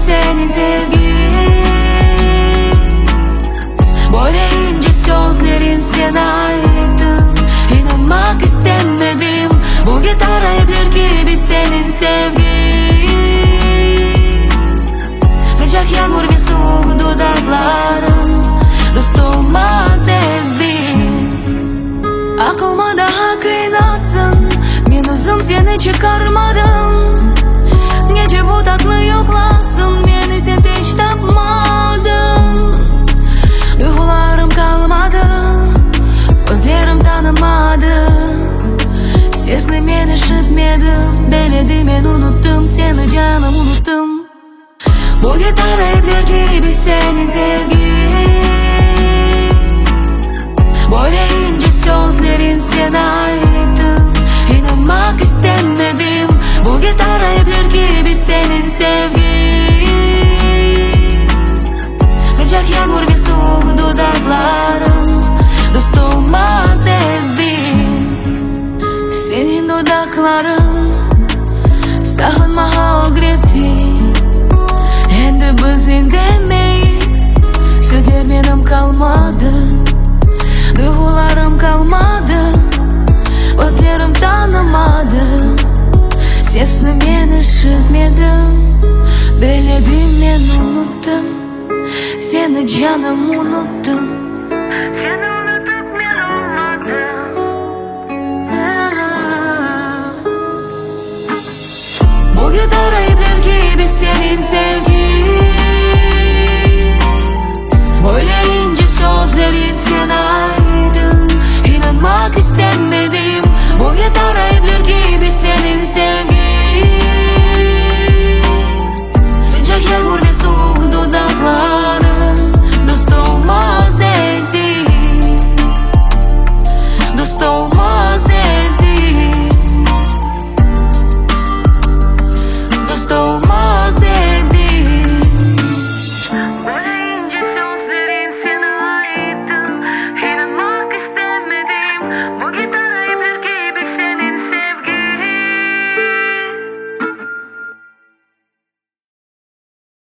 senin sevgin. Böyle ince sözlerin sana aittim. İnanmak istemedim. Bu gitar ayıplar gibi senin sevgin. Sıcak yağmur ve soğuk dudakların dostuma sevdim. Aklıma daha kıynasın, ben uzun seni çıkarmadım. Gece bu tatlı yoklasın, beni sen hiç tapmadın. Duygularım kalmadı, gözlerim tanımadı. Sesli beni işitmedim, beledi ben unuttum seni canım unuttum. Bu gitar ayıplar gibi senin sevgin. Böyle ince sözlerin sana aittim. İnanmak istemedim. Bu gitar ayıplar gibi senin sevgin. Sıcak yağmur ve soğuk dudakların dostuma sevdim. Senin dudakların sağınmağa öğretti. Endi bizim demeyi sözler benim kalmadı. Duygularım kalmadı, gözlerim tanımadı. Sesini ben işitmedim, belediğim ben unuttum. Seni canım unuttum. Seni unutup ben olmadım. Bu gitar ayıplar gibi senin sevgin.